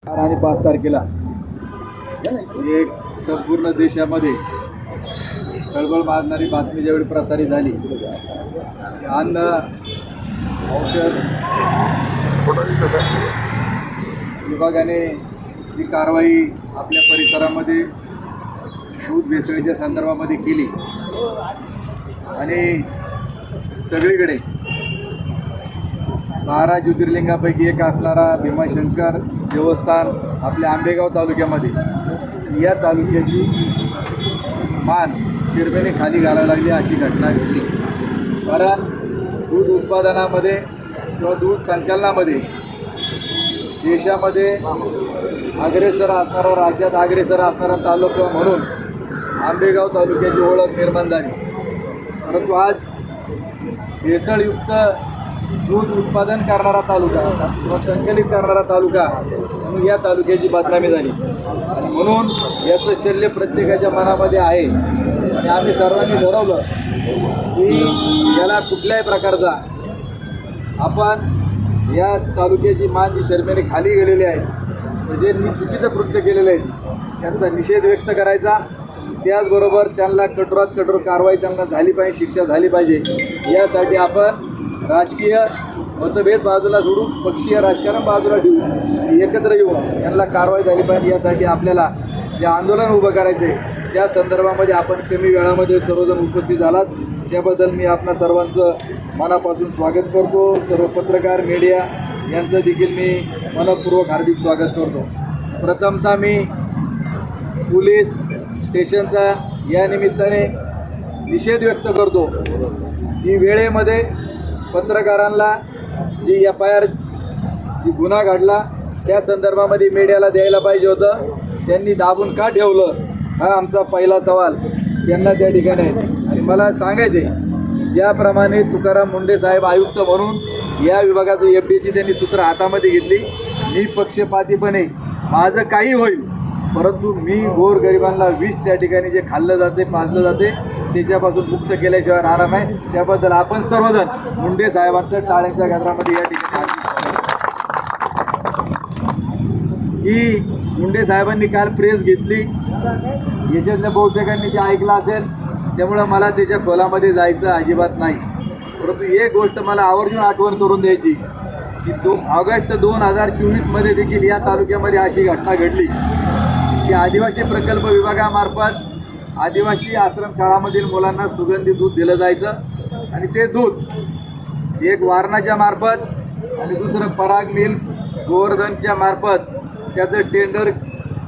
आणि 5 तारखेला एक संपूर्ण देशामध्ये खळबळ माजणारी बातमी ज्यावेळी प्रसारित झाली, अन्न औषध विभागाने जी कारवाई आपल्या परिसरामध्ये दूध भेसळीच्या संदर्भामध्ये केली आणि सगळीकडे 12 ज्योतिर्लिंगापैकी एक असणारा भीमाशंकर देवस्थान आपल्या आंबेगाव तालुक्यामध्ये, या तालुक्याची मान शिरपेने खाली घालायला लागली अशी घटना घडली. कारण दूध उत्पादनामध्ये किंवा दूध संकलनामध्ये देशामध्ये अग्रेसर असणारा, राज्यात अग्रेसर असणारा तालुका म्हणून आंबेगाव तालुक्याची ओळख निर्माण झाली. परंतु आज भेसळयुक्त दूध उत्पादन करणारा तालुका किंवा संकलित करणारा तालुका म्हणून या तालुक्याची बदनामी झाली. आणि म्हणून याचं शल्य प्रत्येकाच्या मनामध्ये आहे. आणि आम्ही सर्वांनी ठरवलं की याला कुठल्याही प्रकारचा आपण या तालुक्याची मान जी शर्मेने खाली गेलेली आहे, ज्यांनी चुकीचं कृत्य केलेलं आहे त्यांचा निषेध व्यक्त करायचा. त्याचबरोबर त्यांना कठोरात कठोर कारवाई त्यांना झाली पाहिजे, शिक्षा झाली पाहिजे. यासाठी आपण राजकीय मतभेद बाजूला सोडून पक्षीय राजकारण बाजूला ठेवून एकत्र येऊन यांना कारवाई झाली पाहिजे. यासाठी आपल्याला जे आंदोलन उभं करायचं आहे त्या संदर्भामध्ये आपण कमी वेळामध्ये सर्वजण उपस्थित झालात, त्याबद्दल मी आपणा सर्वांचं मनापासून स्वागत करतो. सर्व पत्रकार मीडिया यांचं देखील मी मनपूर्वक हार्दिक स्वागत करतो. प्रथमतः मी पोलीस स्टेशनचा या निमित्ताने निषेध व्यक्त करतो की वेळेमध्ये पत्रकारांना जी FIR जी गुन्हा घडला त्या संदर्भामध्ये मीडियाला द्यायला पाहिजे होतं, त्यांनी दाबून का ठेवलं हा आमचा पहिला सवाल त्यांना त्या ठिकाणी आहे. आणि मला सांगायचं आहे, ज्याप्रमाणे तुकाराम मुंडे साहेब आयुक्त म्हणून या विभागाचं FDची त्यांनी सूत्र हातामध्ये घेतली, मी पक्षपातीपणे माझं काही होईल परंतु मी गोरगरिबांना विष त्या ठिकाणी जे खाल्लं जाते, पाजलं जाते त्याच्यापासून मुक्त केल्याशिवाय राहणार नाही. त्याबद्दल आपण सर्वजण मुंडे साहेबांचं टाळ्यांच्या गजरामध्ये या ठिकाणी की मुंडे साहेबांनी काल प्रेस घेतली, याच्यातल्या बहुतेकांनी जे ऐकलं असेल, त्यामुळं मला त्याच्या खोलामध्ये जायचं अजिबात नाही. परंतु एक गोष्ट मला आवर्जून आठवण करून द्यायची की ऑगस्ट 2024मध्ये देखील या तालुक्यामध्ये अशी घटना घडली की आदिवासी प्रकल्प विभागामार्फत आदिवासी आश्रमशाळामधील मुलांना सुगंधी दूध दिलं जायचं आणि ते दूध एक वारणाच्या मार्फत आणि दुसरं पराग मिल गोवर्धनच्या मार्फत त्याचं टेंडर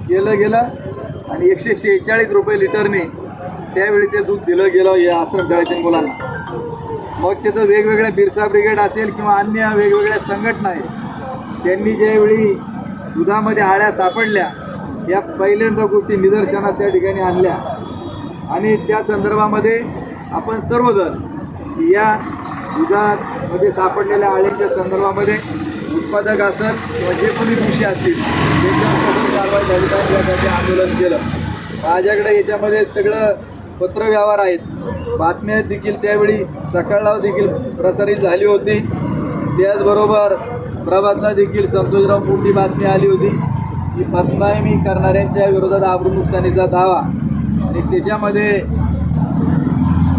केलं गेलं आणि 146 रुपये लिटरने त्यावेळी ते दूध दिलं गेलं या आश्रमशाळेतील मुलांना. मग त्याचं वेगवेगळ्या बिरसा ब्रिगेड असेल किंवा अन्य वेगवेगळ्या संघटना आहेत, त्यांनी ज्यावेळी दुधामध्ये आळ्या सापडल्या या पहिल्यांदा गोष्टी निदर्शनात त्या ठिकाणी आणल्या. आणि त्या संदर्भामध्ये आपण सर्वजण या दुधामध्ये सापडलेल्या आळ्यांच्या संदर्भामध्ये उत्पादक असेल किंवा जे कोणी दोषी असतील त्यांच्यावर कठोर कारवाई झाली पाहिजे यासाठी आंदोलन केलं. माझ्याकडे याच्यामध्ये सगळं पत्रव्यवहार आहेत, बातम्या देखील त्यावेळी सकाळला देखील प्रसारित झाली होती. त्याचबरोबर प्रभातला देखील संतोषराव मोठी बातमी आली होती की बदनामी करणाऱ्यांच्या विरोधात आबरू नुकसानीचा दावा. आणि त्याच्यामध्ये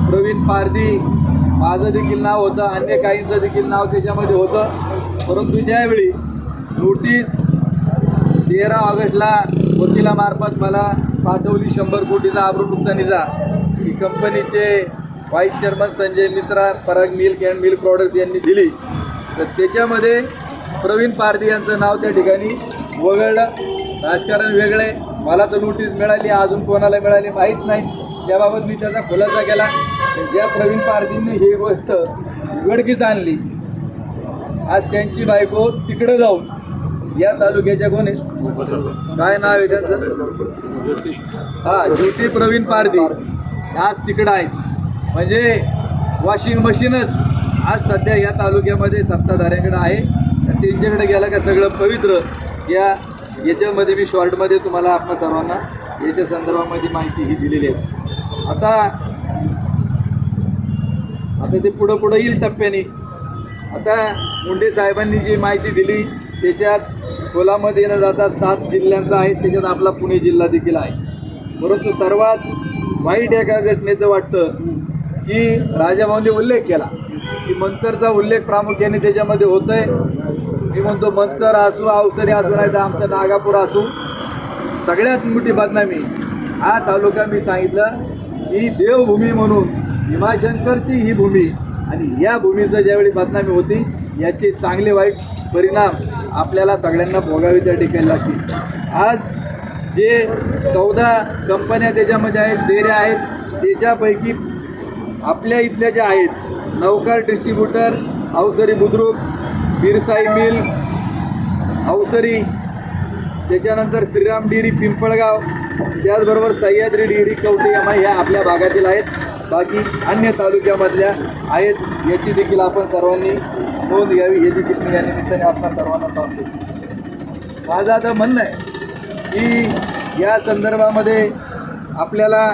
प्रवीण पारधी माझं देखील नाव होतं, अन्य काहींचं देखील नाव त्याच्यामध्ये होतं. परंतु ज्यावेळी नोटीस 13 ऑगस्टला वकिलामार्फत मला पाठवली 100 कोटीचा आबरू नुकसानीचा, ही कंपनीचे vice chairman Sanjay Mishra, Parag milk and milk products यांनी दिली. तर त्याच्यामध्ये प्रवीण पारधी यांचं नाव त्या ठिकाणी वगळलं. राजकारण वेगळे, मला तर नोटीस मिळाली, अजून कोणाला मिळाली माहीत नाही, त्याबाबत मी त्याचा खुलासा केला. ज्या प्रवीण पारधींनी ही गोष्ट उघडकीस आणली, आज त्यांची बायको तिकडे जाऊन या तालुक्याच्या कोणी काय नाव आहे त्यांचं, ज्योती प्रवीण पारधी आज तिकडं आहेत. म्हणजे वॉशिंग मशीनच आज सध्या या तालुक्यामध्ये सत्ताधाऱ्यांकडे आहे. त्यांच्याकडे गेलं का सगळं पवित्र. याच्यामध्ये मी शॉर्टमध्ये तुम्हाला आपल्या सर्वांना याच्या संदर्भामध्ये माहिती ही दिलेली आहे. आता ते पुढं येईल टप्प्याने. आता मुंडे साहेबांनी जी माहिती दिली त्याच्यात खोलामध्ये न जाता 7 जिल्ह्यांचा आहे, त्याच्यात आपला पुणे जिल्हा देखील आहे. परंतु सर्वात वाईट एका घटनेचं वाटतं की राजाभाऊंनी उल्लेख केला की मंचरचा उल्लेख प्रामुख्याने त्याच्यामध्ये होतोय. मी म्हणतो मंचर असू, अवसरी असू, नाही तर आमचं नागापूर असू, सगळ्यात मोठी बदनामी हा तालुका मी सांगितलं ही देवभूमी म्हणून भीमाशंकरची ही भूमी, आणि या भूमीचं ज्यावेळी बदनामी होती याचे चांगले वाईट परिणाम आपल्याला सगळ्यांना भोगावे त्या ठिकाणी लागतील. आज जे 14 कंपन्या त्याच्यामध्ये आहेत, डेऱ्या आहेत, त्याच्यापैकी आपल्या इथल्या ज्या आहेत नवकार डिस्ट्रीब्युटर, अवसरी बुद्रुक, बिरसाई मिल, अवसरी, त्याच्यानंतर श्रीराम डेअरी पिंपळगाव, त्याचबरोबर सह्याद्री डेअरी कवठे ह्या आपल्या भागातील आहेत. बाकी अन्य तालुक्यामधल्या आहेत, याची देखील आपण सर्वांनी नोंद घ्यावी, हे देखील मी या निमित्ताने आपल्या सर्वांना सांगतो. माझं आता म्हणणं आहे की या संदर्भामध्ये आपल्याला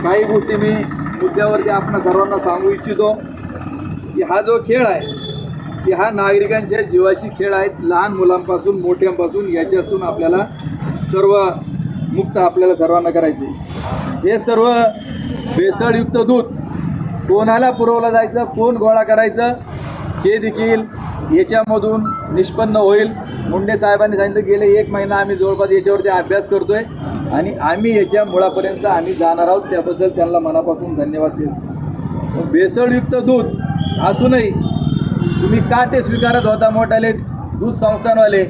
काही गोष्टी मी मुद्द्यावरती आपण सर्वांना सांगू इच्छितो की हा जो खेळ आहे की हा नागरिकांच्या जीवाशी खेळ आहेत. लहान मुलांपासून मोठ्यांपासून याच्यातून आपल्याला सर्व मुक्त आपल्याला सर्वांना करायचे. हे सर्व भेसळयुक्त दूध कोणाला पुरवलं जायचं, कोण गोळा करायचं, हे देखील याच्यामधून निष्पन्न होईल. मुंडे साहेबांनी सांगितलं गेले 1 महिना आम्ही जवळपास याच्यावरती अभ्यास करतो आहे आणि आम्ही याच्या मुळापर्यंत आम्ही जाणार आहोत. त्याबद्दल त्यांना मनापासून धन्यवाद देतो. भेसळयुक्त दूध असूनही तुम्ही का ते स्वीकारत होता? मोठाले दूध संस्थांवाले,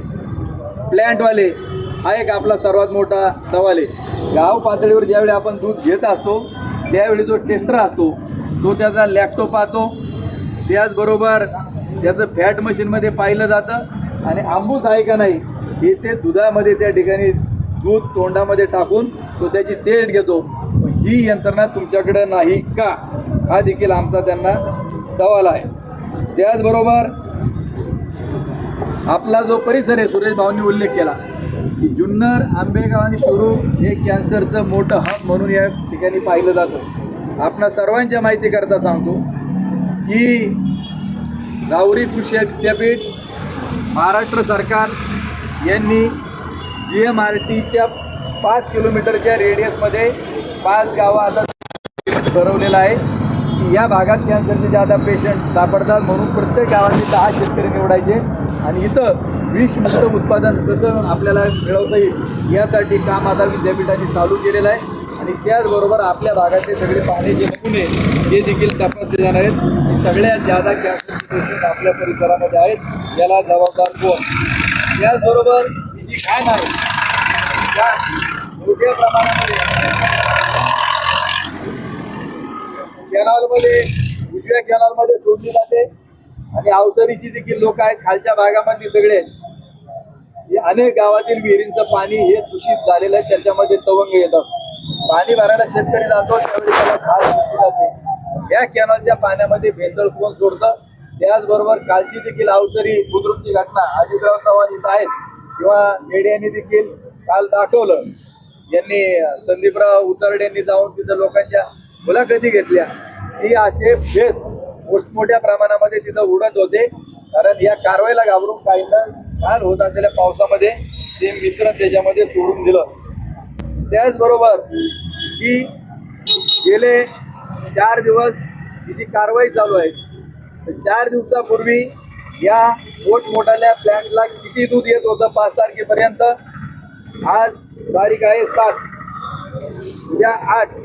प्लॅन्टवाले, हा एक आपला सर्वात मोठा सवाल आहे. गाव पातळीवर ज्यावेळी आपण दूध घेत असतो त्यावेळी जो टेस्टर असतो तो त्याचा लॅक्टो पाहतो, त्याचबरोबर त्याचं फॅट मशीनमध्ये पाहिलं जातं आणि आंबूस आहे का नाही हे ते दुधामध्ये त्या ठिकाणी दूध तोंडामध्ये टाकून तो त्याची टेस्ट घेतो. ही यंत्रणा तुमच्याकडे नाही का? हा देखील आमचा त्यांना सवाल आहे. त्याचबरोबर आपला जो परिसर आहे, सुरेश भाऊंनी उल्लेख केला की जुन्नर, आंबेगाव आणि शिरूर हे कॅन्सरचं मोठं हब म्हणून या ठिकाणी पाहिलं जातं. आपणा सर्वांच्या माहितीकरता सांगतो की गावरी कृषी विद्यापीठ, महाराष्ट्र सरकार यांनी GMRTच्या 5 किलोमीटरच्या रेडियसमध्ये 5 गावं आता ठरवलेलं आहे की या भागात कॅन्सरचे जादा पेशंट सापडतात, म्हणून प्रत्येक गावातील 10 शेतकरी निवडायचे आणि इथं विषमुक्त उत्पादन कसं आपल्याला मिळवता येईल यासाठी काम आता विद्यापीठाने चालू केलेलं आहे. आणि त्याचबरोबर आपल्या भागातले सगळे पाण्याचे नमुने हे देखील तपासले जाणार आहेत. सगळ्यात जादा कॅन्सरचे पेशंट आपल्या परिसरामध्ये आहेत, याला जबाबदार कोण? त्याचबरोबर जी घाण आहे त्या मोठ्या प्रमाणामध्ये कॅनॉलमध्ये, उजव्या कॅनॉलमध्ये सोडली जाते आणि अवसरीची देखील लोक आहेत खालच्या भागामध्ये सगळे. अनेक गावातील विहिरींचं पाणी हे दूषित झालेलं आहे, त्याच्यामध्ये तवंग येतात. पाणी भरायला शेतकरी जातो त्यावेळी त्याला खास दिसली जाते. या कॅनॉलच्या पाण्यामध्ये भेसळ कोण सोडतं? त्याचबरोबर कालची देखील अवसरी बुद्रुकची घटना अजितराव चव्हाण इथं आहेत किंवा मीडियाने देखील काल दाखवलं. यांनी संदीपराव उतरडे यांनी जाऊन तिथं लोकांच्या मुलाखती घेतल्या की असे भेस मोठमोठ्या प्रमाणामध्ये तिथं उडत होते, कारण या कारवाईला घाबरून काहींना काल होत असलेल्या पावसामध्ये ते मिश्रण त्याच्यामध्ये सोडून दिलं. त्याचबरोबर की गेले 4 दिवस ही जी कारवाई चालू आहे, 4 दिवसापूर्वी या मोठमोठ्या प्लॅन्टला किती दूध येत होतं 5 तारखेपर्यंत, आज तारीख आहे 7, उद्या 8,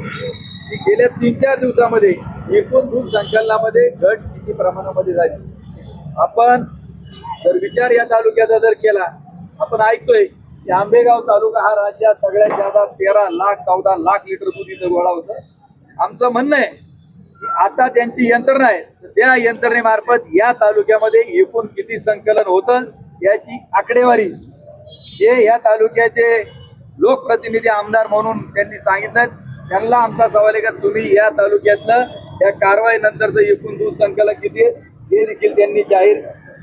की गेल्या 3-4 दिवसामध्ये एकूण दूध संकलनामध्ये घट किती प्रमाणामध्ये झाली. आपण जर विचार या तालुक्याचा जर केला, आपण ऐकतोय की आंबेगाव तालुका हा राज्यात सगळ्यात जादा 13 लाख 14 लाख लिटर दूध इथं गोळा होतं. आमचं म्हणणं आहे की आता त्यांची यंत्रणा आहे, त्या यंत्रणेमार्फत या तालुक्यामध्ये एकूण किती संकलन होतं याची आकडेवारी जे या तालुक्याचे लोकप्रतिनिधी आमदार म्हणून त्यांनी सांगितलं. त्यांना आमचा सवाल आहे का तुम्ही या तालुक्यातलं या कारवाईनंतरचं एकूण दूध संकलन किती हे देखील त्यांनी जाहीर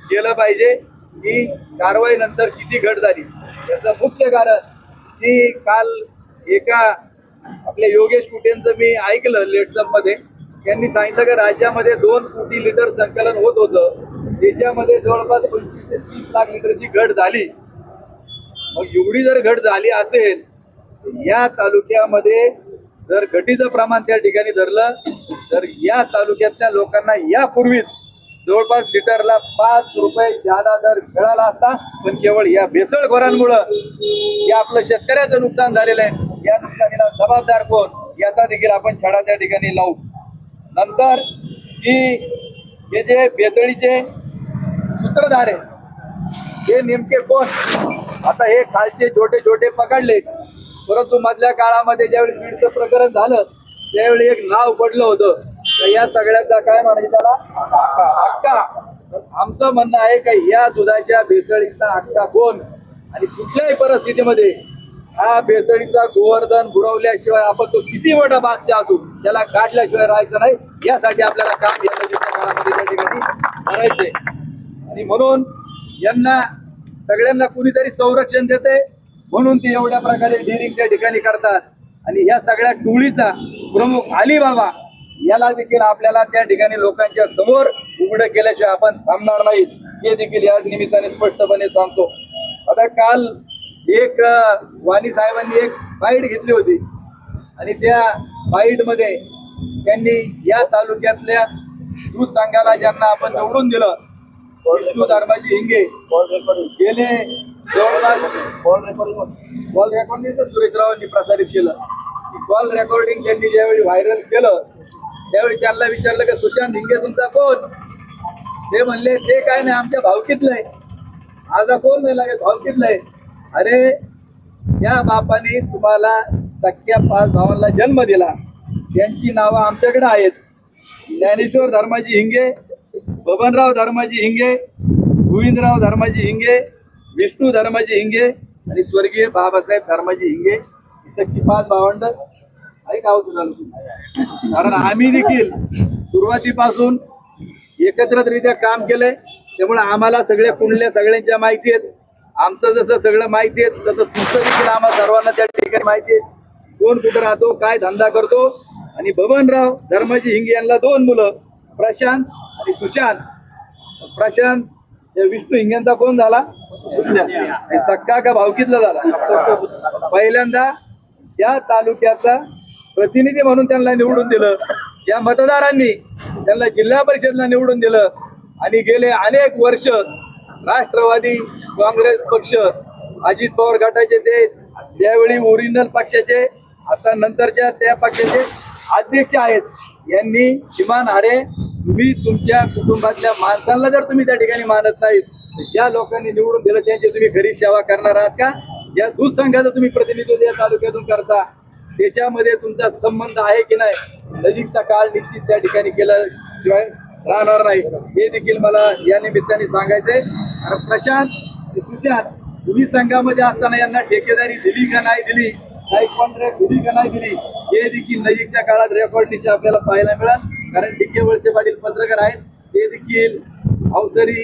केलं पाहिजे की कारवाईनंतर किती घट झाली. याचं मुख्य कारण की काल एका आपल्या योगेश कुटेंचं मी ऐकलं लेट्सअपमध्ये, त्यांनी सांगितलं की राज्यामध्ये 2 कोटी लिटर संकलन होत होतं, त्याच्यामध्ये जवळपास 25 ते 30 लाख लिटरची घट झाली. मग एवढी जर घट झाली असेल, या तालुक्यामध्ये जर घटीचं प्रमाण त्या ठिकाणी धरलं तर या तालुक्यातल्या लोकांना यापूर्वीच जवळपास लिटरला 5 रुपये जादा दर मिळाला असता, पण केवळ या भेसळखोरांमुळं जे आपलं शेतकऱ्याचं नुकसान झालेलं आहे, या नुकसानीला जबाबदार कोण याचा देखील आपण छडा त्या ठिकाणी लावू. नंतर की हे जे भेसळीचे सूत्रधार आहे हे नेमके कोण? आता हे खालचे छोटे छोटे पकडले, परंतु मधल्या काळामध्ये ज्यावेळी बीडचं प्रकरण झालं त्यावेळी एक नाव पडलं होतं, तर या सगळ्याचा काय म्हणायचं त्याला अक्का. आमचं म्हणणं आहे का या दुधाच्या भेसळीचा अक्का कोण, आणि कुठल्याही परिस्थितीमध्ये हा भेसळीचा गोवर्धन बुडवल्याशिवाय आपण तो किती मोठा बादशाह असू त्याला काढल्याशिवाय राहायचं नाही. यासाठी आपल्याला काम या नजीकच्या काळामध्ये त्या ठिकाणी करायचंय. आणि म्हणून यांना सगळ्यांना कुणीतरी संरक्षण देते, म्हणून ते एवढ्या प्रकारे डिरिंग त्या ठिकाणी करतात. आणि या सगळ्या टोळीचा प्रमुख अलीबाबा याला देखील आपल्याला त्या ठिकाणी लोकांच्या समोर उघडं केल्याशिवाय आपण थांबणार नाही, हे देखील या निमित्ताने स्पष्टपणे सांगतो. आता काल एक वाणी साहेबांनी एक बाईट घेतली होती आणि त्या बाईटमध्ये त्यांनी या तालुक्यातल्या दूध संघाला ज्यांना आपण निवडून दिलं, विष्णू धर्माजी हिंगे, गेले कॉल रेकॉर्डिंग सुरेशरावांनी प्रसारित केलं. कॉल रेकॉर्डिंग त्यांनी ज्यावेळी व्हायरल केलं त्यावेळी त्यांना विचारलं की सुशांत हिंगे तुमचा कोण? ते म्हणले ते काय नाही आमच्या भावकीतलं आहे. माझा कोण नाही लागे भावकीतलं आहे. अरे या बापाने तुम्हाला सख्या 5 भावांना जन्म दिला, त्यांची नावं आमच्याकडे आहेत. ज्ञानेश्वर धर्माजी हिंगे, बबनराव धर्माजी हिंगे, गोविंदराव धर्माजी हिंगे, विष्णू धर्माजी हिंगे आणि स्वर्गीय बाबासाहेब धर्माजी हिंगे ही सख्खी 5 भावंड आहे का हो तुला? कारण आम्ही देखील सुरुवातीपासून एकत्रितरित्या काम केलंय, त्यामुळे आम्हाला सगळ्या कुंडल्या सगळ्यांच्या माहिती आहेत. आमचं जसं सगळं माहिती आहे तसं तुमचं देखील आम्हाला सर्वांना त्या ठिकाणी माहिती आहे, कोण कुठं राहतो, काय धंदा करतो. आणि बबनराव धर्माजी हिंगे यांना 2 मुलं, प्रशांत आणि सुशांत. प्रशांत विष्णू हिंग्यांचा कोण झाला? सक्का का भावकीतला झाला. पहिल्यांदा या तालुक्याचा प्रतिनिधी म्हणून त्यांना निवडून दिलं, या मतदारांनी त्यांना जिल्हा परिषदला निवडून दिलं. आणि गेले अनेक वर्ष राष्ट्रवादी काँग्रेस पक्ष, अजित पवार गटाचे ते त्यावेळी ओरिजिनल पक्षाचे, आता नंतरच्या त्या पक्षाचे अध्यक्ष आहेत. यांनी किमान अरे तुम्ही तुमच्या कुटुंबातल्या माणसांना जर तुम्ही त्या ठिकाणी मानत नाहीत तर ज्या लोकांनी निवडून दिलं त्यांची तुम्ही खरी सेवा करणार आहात का? ज्या दूध संघाचं तुम्ही प्रतिनिधित्व या तालुक्यातून करता त्याच्यामध्ये तुमचा संबंध आहे की नाही? नजीकचा काळ निश्चित त्या ठिकाणी केल्याशिवाय राहणार नाही, हे देखील मला या निमित्ताने सांगायचंय. आणि प्रशांत सुशांत तुम्ही संघामध्ये असताना यांना ठेकेदारी दिली का नाही दिली, काही कॉन्ट्रॅक्ट दिली का नाही दिली, हे देखील नजीकच्या काळात रेकॉर्ड निश्चित आपल्याला पाहायला मिळाल. कारण डी.के. वळसे पाटील पत्रकार आहेत, ते देखील अवसरी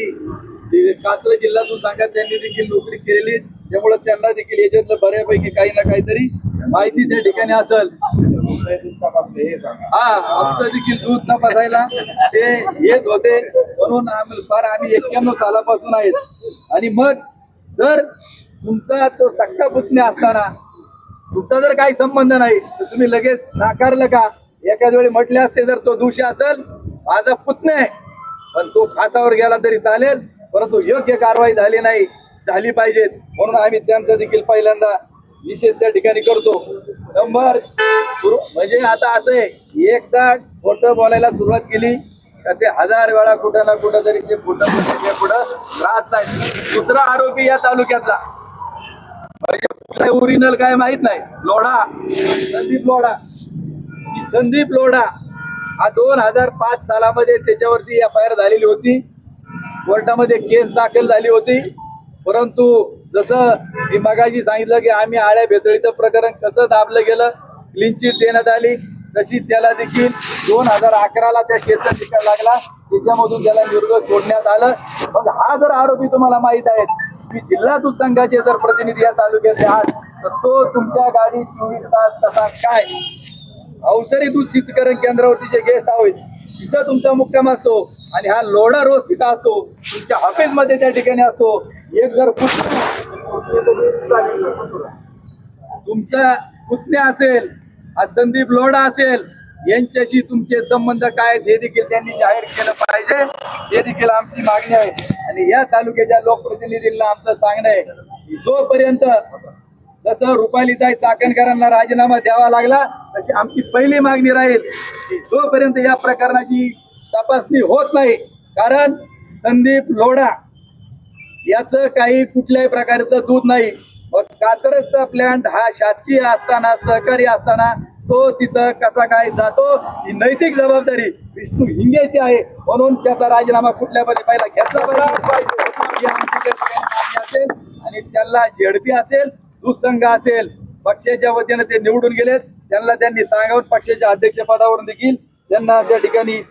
कात्र जिल्हा दूध संघात त्यांनी देखील नोकरी केलेली, त्यामुळे त्यांना देखील याच्यातलं बऱ्यापैकी काही ना काहीतरी माहिती त्या ठिकाणी असेल. हा आमचं देखील दूध तपासायला ते येत होते, म्हणून आम्ही 91 सालापासून आहेत. आणि मग जर तुमचा तो सक्का पुतण्या असताना तुमचा जर काही संबंध नाही तर तुम्ही लगेच नाकारलं का? एखाद वेळी म्हटले असते जर तो दोषी असेल माझा पुतण्या आहे पण तो फासावर गेला तरी चालेल, परंतु योग्य कारवाई झाली नाही, झाली पाहिजेत, म्हणून आम्ही त्यांचा देखील पहिल्यांदा निषेध त्या ठिकाणी करतो. नंबर म्हणजे आता असं आहे, एकदा खोटं बोलायला सुरुवात केली का ते 1000 वेळा कुठं ना कुठं तरी ते पुढं राहत नाही. दुसरा आरोपी या तालुक्यातला म्हणजे ओरिजिनल काय माहित नाही, लोढा, संदीप लोढा हा 2005 सालामध्ये त्याच्यावरती FIR झालेली होती, कोर्टामध्ये केस दाखल झाली होती. परंतु जसं मी मगाशी सांगितलं की आम्ही आळ्या भेसळीचं प्रकरण कसं दाबलं गेलं, क्लीन चिट देण्यात आली, तशी त्याला देखील 2011ला त्या केसचा निकाल लागला, त्याच्यामधून त्याला निर्दोष सोडण्यात आलं. मग हा जर आरोपी तुम्हाला माहित आहे की जिल्हा दूध संघाचे जर प्रतिनिधी या तालुक्याचे आहात तर तो तुमच्या गाडी 24 तास कसा काय अवसरी दूध शीतकरण केंद्रावरती जे गेस्ट हाऊस तिथं तुमचा मुक्काम असतो आणि हा लोढा रोज तिथं असतो, तुमच्या ऑफिसमध्ये त्या ठिकाणी असतो. एक जर तुमचा पुतण्या असेल, आज संदीप लोढा असेल, यांच्याशी तुमचे संबंध काय आहेत हे देखील त्यांनी जाहीर केलं पाहिजे. हे देखील आमची मागणी आहे. आणि या तालुक्याच्या लोकप्रतिनिधींना आमचं सांगणं आहे की जोपर्यंत जसं रुपालीताई चाकणकरांना राजीनामा द्यावा लागला तशी आमची पहिली मागणी राहील की जोपर्यंत या प्रकरणाची तपासणी होत नाही, कारण संदीप लोढा याचं काही कुठल्याही प्रकारचं दूध नाही. मग कात्रजचा प्लॅन्ट हा शासकीय असताना, सहकारी असताना तो तिथं कसा काय जातो, ही नैतिक जबाबदारी विष्णू हिंगेची आहे. म्हणून त्याचा राजीनामा कुठल्या पहिला घेतला पाहिजे ही आमची मागणी असेल. आणि त्यांना झेडपी असेल, दुसंघ असेल, पक्षाच्या वतीनं ते निवडून गेलेत, त्यांनी सांगावून पक्षाच्या अध्यक्षपदावरून देखील त्यांना त्या ठिकाणी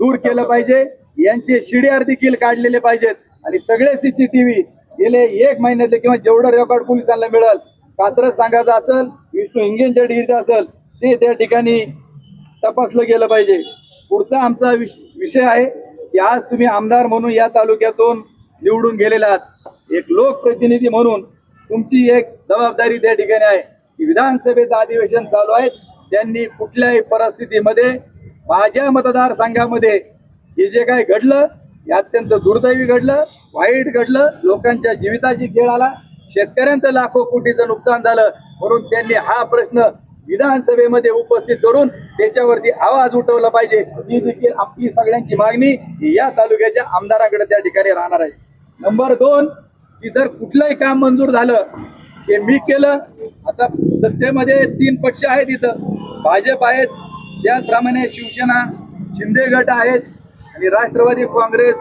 दूर केलं पाहिजे. यांचे शिडीआर देखील काढलेले पाहिजेत. आणि सगळे सीसीटीव्ही गेले 1 महिन्यातले किंवा जेवढं रेकॉर्ड पोलिसांना मिळेल, कात्रज संघाचं असेल, विष्णू हिंगेंच्या डिग्रीचं असेल, ते त्या ठिकाणी तपासलं गेलं पाहिजे. पुढचा आमचा विषय आहे की आज तुम्ही आमदार म्हणून या तालुक्यातून निवडून गेलेला आहात. एक लोकप्रतिनिधी म्हणून तुमची एक जबाबदारी त्या ठिकाणी आहे की विधानसभेचं अधिवेशन चालू आहे, त्यांनी कुठल्याही परिस्थितीमध्ये माझ्या मतदारसंघामध्ये हे जे काय घडलं हे अत्यंत दुर्दैवी घडलं, वाईट घडलं, लोकांच्या जीविताची खेळ आला, शेतकऱ्यांचं लाखो कोटीचं नुकसान झालं. म्हणून त्यांनी हा प्रश्न विधानसभेमध्ये उपस्थित करून त्याच्यावरती आवाज उठवला पाहिजे. ही देखील आपली सगळ्यांची मागणी या तालुक्याच्या आमदारांकडे त्या ठिकाणी राहणार आहे. नंबर 2 की जर कुठलंही काम मंजूर झालं हे मी केलं. आता सत्तेमध्ये 3 पक्ष आहेत, इथं भाजप आहेत, त्याचप्रमाणे शिवसेना, शिंदे गट आहेत आणि राष्ट्रवादी काँग्रेस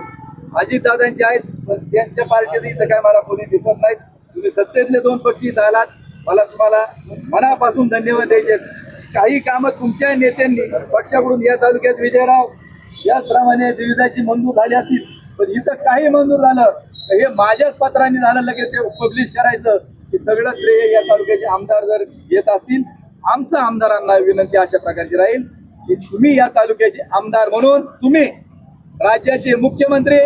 अजितदादांचे आहेत. पण त्यांच्या पार्टीत इथं काय मला कोणी दिसत नाहीत. तुम्ही सत्तेतले 2 पक्ष इथं आलात, मला तुम्हाला मनापासून धन्यवाद द्यायचे. काही कामं तुमच्या नेत्यांनी पक्षाकडून या तालुक्यात विजयराव याचप्रमाणे विविधाची मंजूर झाली असतील, पण इथं काही मंजूर झालं हे माझ्याच पत्रांनी झालं, लगेच ते पब्लिश करायचं. हे सगळं श्रेय या तालुक्याचे आमदार जर घेत असतील, आमच्या आमदारांना विनंती अशा प्रकारची राहील की तुम्ही या तालुक्याचे आमदार म्हणून तुम्ही राज्याचे मुख्यमंत्री,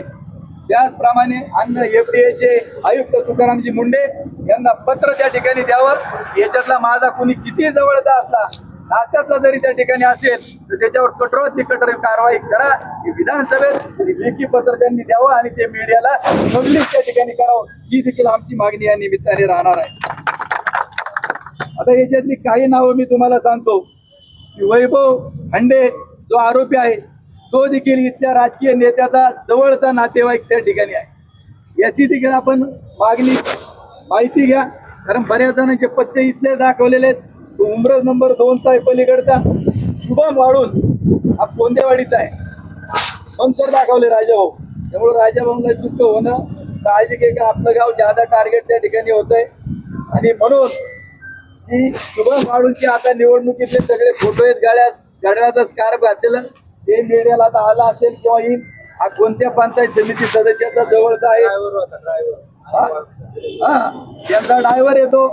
त्याचप्रमाणे अन्न एफडीएचे आयुक्त तुकारामजी मुंडे यांना पत्र त्या ठिकाणी द्यावं. याच्यातला माझा कोणी किती जवळचा असला, नात्यातला जरी त्या ठिकाणी असेल तर त्याच्यावर कठोरात कठोर कारवाई करा. ही विधानसभेत लेखी पत्र त्यांनी द्यावं आणि ते मीडियाला पब्लिक त्या ठिकाणी करावं. ही देखील आमची मागणी या निमित्ताने राहणार आहे. आता याच्यातली काही नावं मी तुम्हाला सांगतो की वैभव हंडे जो आरोपी आहे तो देखील इथल्या राजकीय नेत्याचा जवळचा नातेवाईक त्या ठिकाणी आहे. याची देखील आपण माहिती घ्या, कारण बऱ्याच जणांचे पत्ते इथले दाखवलेले आहेत. तो उमरज नंबर 2चा आहे पलीकडचा, शुभम वाढून हा कोंदेवाडीचा आहे, मंचर दाखवले राजाभाऊ. त्यामुळे राजाभाऊला दुःख होणं साहजिक आहे का आपलं गाव ज्यादा टार्गेट त्या ठिकाणी होतंय. आणि म्हणून की शुभम वाढूनचे आता निवडणुकीतले सगळे फोटो आहेत, गाड्याचा स्कार्फ घातलेलं ते मीडियाला आता आला असेल किंवा येईल. हा कोणत्या पंचायत समिती सदस्याचा जवळचा आहे, त्यांचा ड्रायव्हर येतो.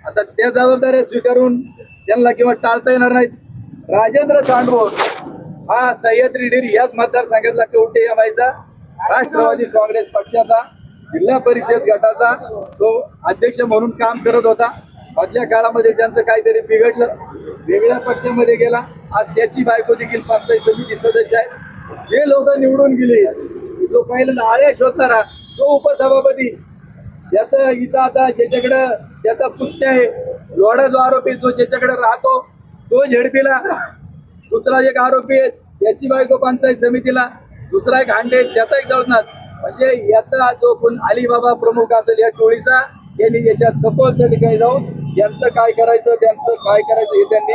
आता त्या जबाबदाऱ्या स्वीकारून त्यांना किंवा टाळता येणार नाहीत. राजेंद्र चांडवोर हा सह्याद्री डेअरी याच मतदारसंघातला कवठे या माहीचा राष्ट्रवादी काँग्रेस पक्षाचा जिल्हा परिषद गटाचा तो अध्यक्ष म्हणून काम करत होता. मधल्या काळामध्ये त्यांचं काहीतरी बिघडलं, वेगळ्या पक्षामध्ये गेला. आज त्याची बायको देखील पंचायत समिती सदस्य आहे. जे लोक निवडून गेले, जो पहिल्यांदा आळ्या शोधणारा तो उपसभापती, त्याचं इथं आता ज्याच्याकडं त्याचा पुतण्या आहे लोढा जो आरोपी जो ज्याच्याकडे राहतो तो झेडपीला, दुसरा एक आरोपी आहे त्याची बायको पंचायत समितीला, दुसरा एक हांडे त्याचा एक दळणार. म्हणजे याचा जो कोण अलिबाबा प्रमुख असेल या टोळीचा, यांनी याच्यात सपोज त्या ठिकाणी जाऊन यांचं काय करायचं, त्यांचं काय करायचं हे त्यांनी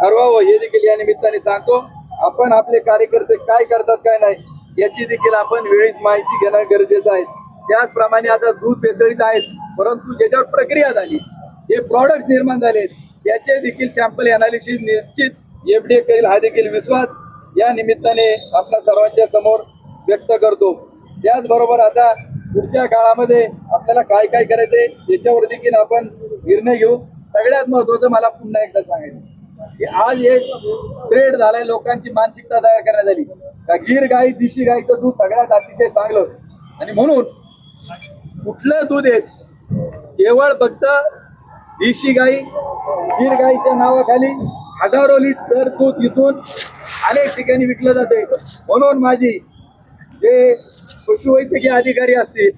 ठरवावं. हे देखील या निमित्ताने सांगतो. आपण आपले कार्यकर्ते काय करतात काय नाही याची देखील आपण वेळीच माहिती घेणं गरजेचं आहे. त्याचप्रमाणे आता दूध भेसळीत आहेत, परंतु ज्याच्यावर प्रक्रिया झाली, जे प्रॉडक्ट निर्माण झाले त्याचे देखील सॅम्पल अनालिसिस निश्चित एफडीए करेल हा देखील विश्वास या निमित्ताने आपल्या सर्वांच्या समोर व्यक्त करतो. त्याचबरोबर आता पुढच्या काळामध्ये आपल्याला काय काय करायचंय याच्यावर देखील आपण निर्णय घेऊ. सगळ्यात महत्त्वाचं मला पुन्हा एकदा सांगायचं की आज एक ट्रेड झालाय, लोकांची मानसिकता तयार करण्यात आली का गीर गाई देशी गाईचं दूध सगळ्यात अतिशय चांगलं. आणि म्हणून कुठलं दूध आहे केवळ फक्त देशी गाई गीर गाईच्या नावाखाली हजारो लिटर दूध इथून अनेक ठिकाणी विकलं जाते. म्हणून माझी जे पशुवैद्यकीय अधिकारी असतील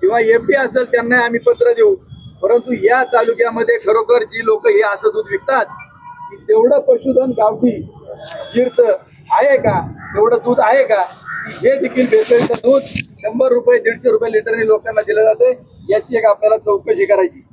किंवा FD असेल त्यांना आम्ही पत्र देऊ. परंतु या तालुक्यामध्ये खरोखर जी लोक हे असं दूध विकतात की तेवढं पशुधन गावठी गीरचं आहे का, तेवढं दूध आहे का, हे देखील भेसळीचं दूध 100 रुपये 150 रुपये लिटरने लोकांना दिलं जाते. याची एक आपल्याला चौकशी करायची.